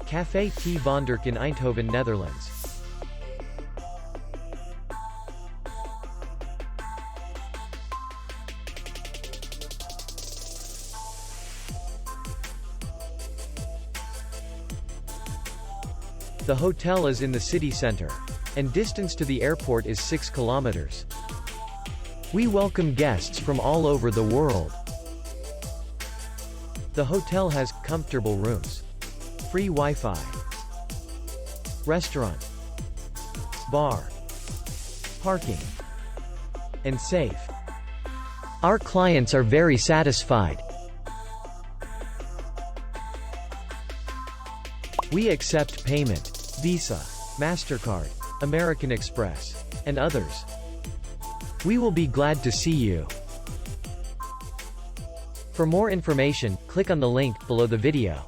Café T Vonderke in Eindhoven, Netherlands. The hotel is in the city center, and distance to the airport is 6 kilometers. We welcome guests from all over the world. The hotel has comfortable rooms, free Wi-Fi, restaurant, bar, parking, and safe. Our clients are very satisfied. We accept payment, Visa, MasterCard, American Express, and others. We will be glad to see you. For more information, click on the link below the video.